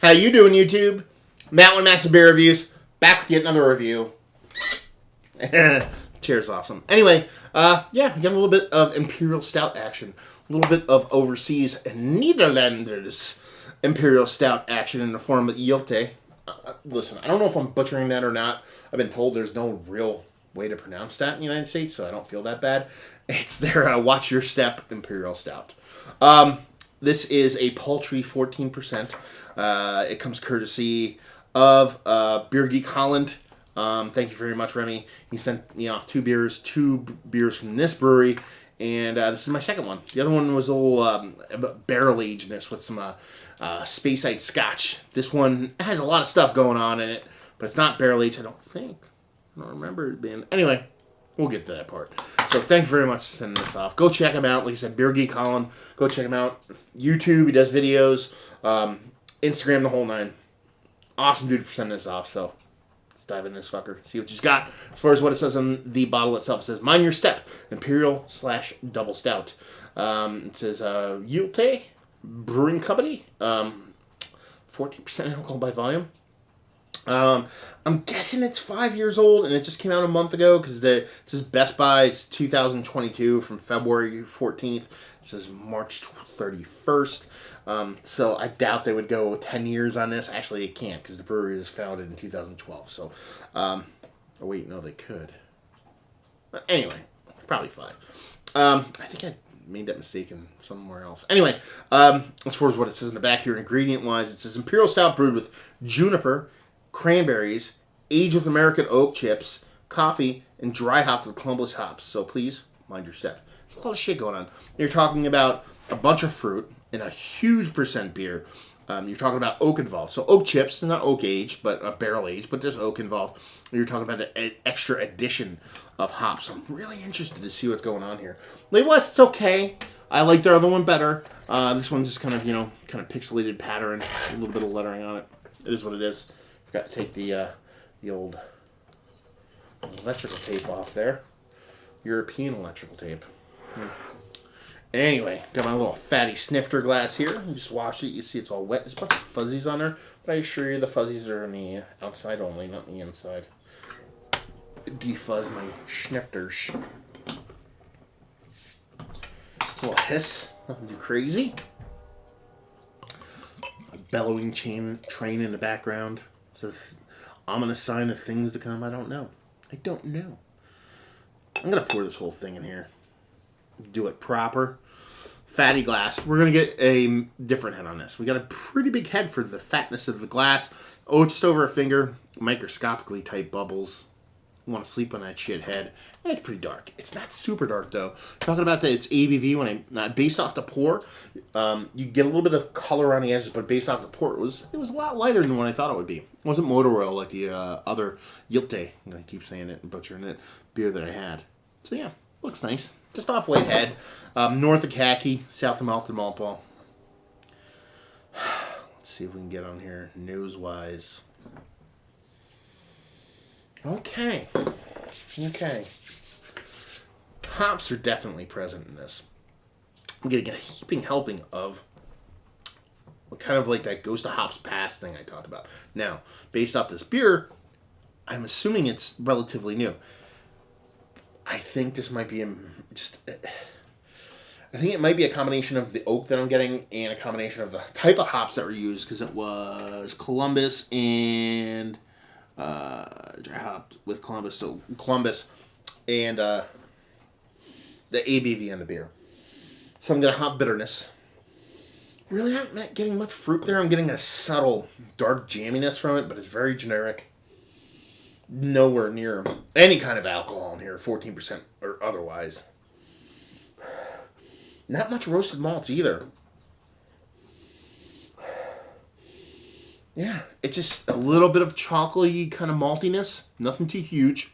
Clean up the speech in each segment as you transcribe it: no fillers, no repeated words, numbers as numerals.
How you doing, YouTube? Matt with Massive Beer Reviews. Back with yet another review. Cheers, awesome. Anyway, yeah, we got a little bit of Imperial Stout action. A little bit of overseas Netherlanders Imperial Stout action in the form of Uiltje. Listen, I don't know if I'm butchering that or not. I've been told there's no real way to pronounce that in the United States, so I don't feel that bad. It's their Watch Your Step Imperial Stout. This is a paltry 14%. It comes courtesy of Beer Geek Holland. Thank you very much, Remy. He sent me off two beers from this brewery, and this is my second one. The other one was a little barrel agedness with some Speyside Scotch. This one has a lot of stuff going on in it, but it's not barrel aged, I don't think. I don't remember it being. Anyway, we'll get to that part. So thank you very much for sending this off. Go check him out. Like I said, Beer Geek Holland. Go check him out. YouTube, he does videos. Instagram, the whole nine. Awesome dude for sending this off. So let's dive into this fucker. See what he's got. As far as what it says on the bottle itself, it says, Mind Your Step, Imperial/Double Stout. It says, Uiltje Brewing Company. 14% alcohol by volume. I'm guessing it's 5 years old, and it just came out a month ago because it says Best Buy. It's 2022 from February 14th. It says March 31st. So I doubt they would go 10 years on this. Actually, they can't because the brewery was founded in 2012. So, oh wait, no, they could. But anyway, probably 5. I think I made that mistake in somewhere else. Anyway, as far as what it says in the back here, ingredient-wise, it says Imperial Stout brewed with juniper, cranberries, aged with American oak chips, coffee, and dry hopped with Columbus hops. So please, mind your step. There's a lot of shit going on. You're talking about a bunch of fruit in a huge percent beer. You're talking about oak involved. So oak chips, not oak aged, but barrel aged, but there's oak involved. You're talking about the extra addition of hops. So I'm really interested to see what's going on here. Label-wise, it's okay. I like their other one better. This one's just kind of pixelated pattern, a little bit of lettering on it. It is what it is. Forgot to take the old electrical tape off there. European electrical tape. Anyway, got my little fatty snifter glass here. You just wash it. You see it's all wet. There's a bunch of fuzzies on there. But I assure you the fuzzies are on the outside only, not the inside. Defuzz my schnifters. A little hiss. Nothing too crazy. A bellowing train in the background. Is this ominous sign of things to come? I don't know. I'm going to pour this whole thing in here. Do it proper. Fatty glass. We're going to get a different head on this. We got a pretty big head for the fatness of the glass. Oh, just over a finger. Microscopically tight bubbles. You want to sleep on that shit head. And it's pretty dark. It's not super dark, though. Talking about its ABV, based off the pour, you get a little bit of color on the edges, but based off the pour, it was a lot lighter than what I thought it would be. It wasn't motor oil like the other Uiltje, I'm going to keep saying it and butchering it, beer that I had. So yeah, looks nice. Just off white head. North of khaki, south of malted malt ball. Let's see if we can get on here nose-wise. Okay. Hops are definitely present in this. I'm getting a heaping helping of kind of like that goes to hops past thing I talked about. Now, based off this beer, I'm assuming it's relatively new. I think this might be I think it might be a combination of the oak that I'm getting and a combination of the type of hops that were used, because it was Columbus and dry hopped with Columbus. So Columbus and the ABV on the beer. So I'm getting hop bitterness. Really not getting much fruit there. I'm getting a subtle dark jamminess from it, but it's very generic. Nowhere near any kind of alcohol in here, 14% or otherwise. Not much roasted malts either. Yeah, it's just a little bit of chocolatey kind of maltiness. Nothing too huge.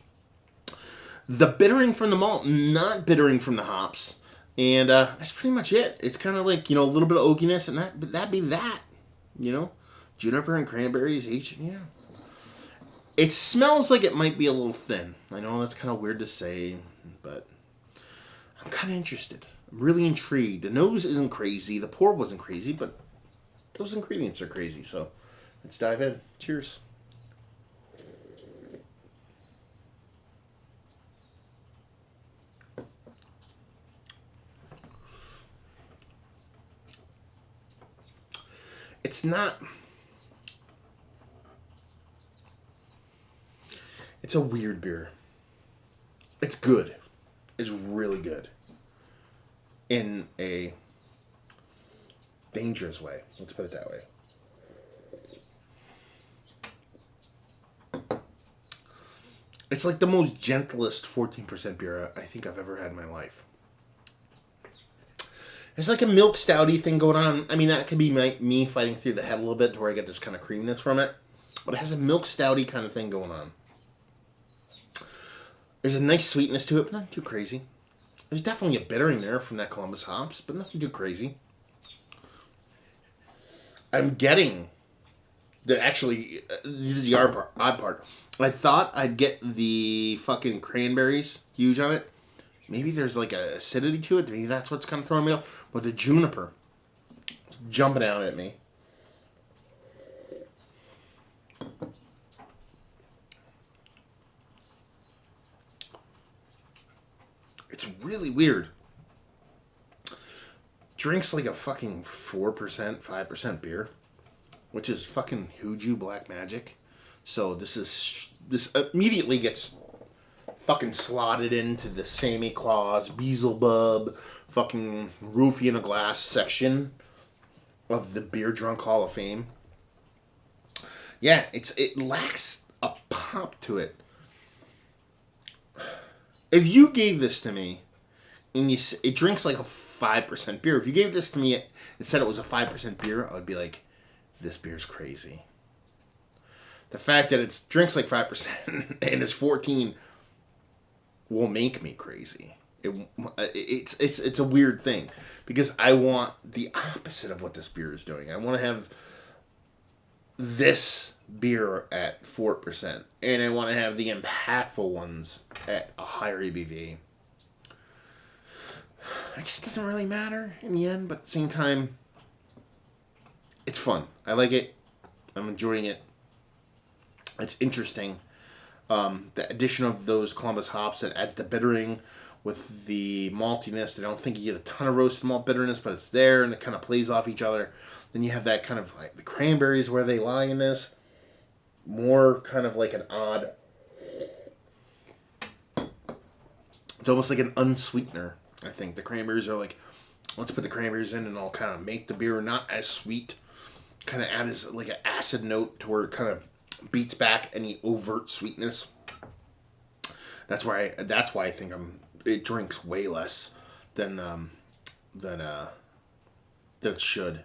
The bittering from the malt, not bittering from the hops. And that's pretty much it. It's kind of like, a little bit of oakiness, and that'd be that. Juniper and cranberries, yeah. It smells like it might be a little thin. I know that's kind of weird to say, but I'm kind of interested. I'm really intrigued. The nose isn't crazy. The pour wasn't crazy, but those ingredients are crazy. So Let's dive in. Cheers. It's not... It's a weird beer. It's good. It's really good. In a dangerous way. Let's put it that way. It's like the most gentlest 14% beer I think I've ever had in my life. There's like a milk stouty thing going on. I mean, that could be me fighting through the head a little bit to where I get this kind of creaminess from it. But it has a milk stouty kind of thing going on. There's a nice sweetness to it, but not too crazy. There's definitely a bitter in there from that Columbus hops, but nothing too crazy. I'm getting... Actually, this is the odd part. I thought I'd get the fucking cranberries huge on it. Maybe there's like a acidity to it. Maybe that's what's kind of throwing me off. But the juniper is jumping out at me. It's really weird. Drinks like a fucking 4%, 5% beer, which is fucking Huju Black Magic. So this immediately gets fucking slotted into the Sammy Claus, Beelzebub, fucking Roofie in a Glass section of the Beer Drunk Hall of Fame. Yeah, it lacks a pop to it. If you gave this to me, and it drinks like a 5% beer. If you gave this to me and said it was a 5% beer, I would be like, this beer's crazy. The fact that it drinks like 5% and is 14 will make me crazy. It's a weird thing because I want the opposite of what this beer is doing. I want to have this beer at 4%, and I want to have the impactful ones at a higher ABV. I guess it doesn't really matter in the end, but at the same time, it's fun. I like it. I'm enjoying it. It's interesting. The addition of those Columbus hops that adds the bittering with the maltiness. I don't think you get a ton of roasted malt bitterness, but it's there and it kind of plays off each other. Then you have that kind of like the cranberries where they lie in this. More kind of like an odd... It's almost like an unsweetener, I think. The cranberries are like, let's put the cranberries in and I'll kind of make the beer not as sweet. Kind of add as like an acid note to where it kind of beats back any overt sweetness. That's why I think it drinks way less than it should.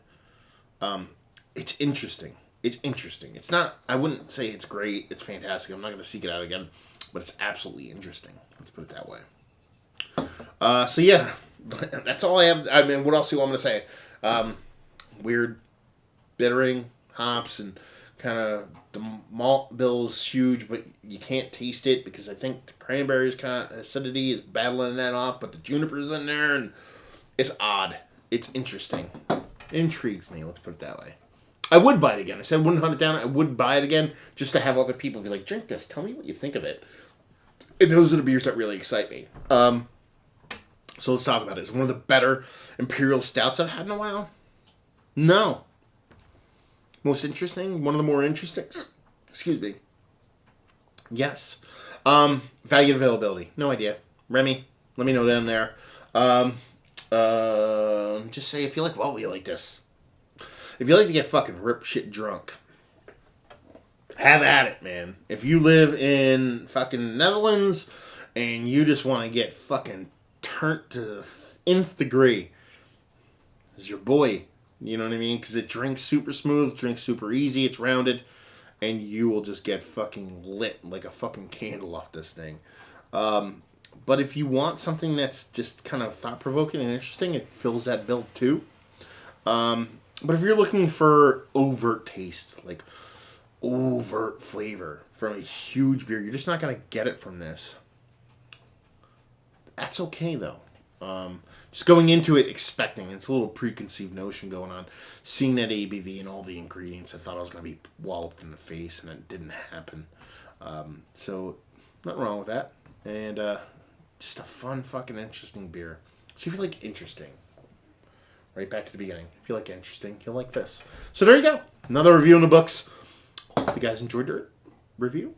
It's interesting. It's interesting. It's not, I wouldn't say it's great. It's fantastic. I'm not going to seek it out again, but it's absolutely interesting. Let's put it that way. So yeah, that's all I have. I mean, what else do you want me to say? Weird bittering, hops, and kind of the malt bill is huge, but you can't taste it because I think the cranberries kind of acidity is battling that off, but the juniper's in there, and it's odd. It's interesting. It intrigues me. Let's put it that way. I would buy it again. I said I wouldn't hunt it down. I would buy it again just to have other people be like, drink this. Tell me what you think of it. And those are the beers that really excite me. So let's talk about it. It's one of the better Imperial Stouts I've had in a while. No. Most interesting? One of the more interesting? Excuse me. Yes. Value and availability. No idea. Remy, let me know down there. Just say if you like, well, you like this. If you like to get fucking rip shit drunk, have at it, man. If you live in fucking Netherlands and you just want to get fucking turned to the nth degree, is your boy. You know what I mean? Because it drinks super smooth, drinks super easy, it's rounded, and you will just get fucking lit like a fucking candle off this thing. But if you want something that's just kind of thought-provoking and interesting, it fills that bill too. But if you're looking for overt taste, like overt flavor from a huge beer, you're just not going to get it from this. That's okay, though. just going into it expecting. It's a little preconceived notion going on. Seeing that ABV and all the ingredients, I thought I was going to be walloped in the face, and it didn't happen. So, nothing wrong with that. And just a fun, fucking interesting beer. So if you like interesting, right back to the beginning. If you like interesting, you'll like this. So there you go. Another review in the books. Hope you guys enjoyed the review.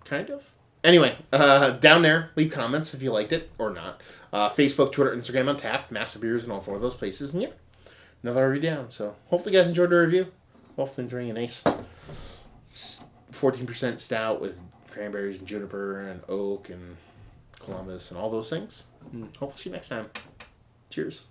Kind of. Anyway, down there, leave comments if you liked it or not. Facebook, Twitter, Instagram, Untapped, Massive Beers, and all 4 of those places. And yeah, another review down. So hopefully you guys enjoyed the review. Hopefully enjoying a nice 14% stout with cranberries and juniper and oak and Columbus and all those things. And hopefully see you next time. Cheers.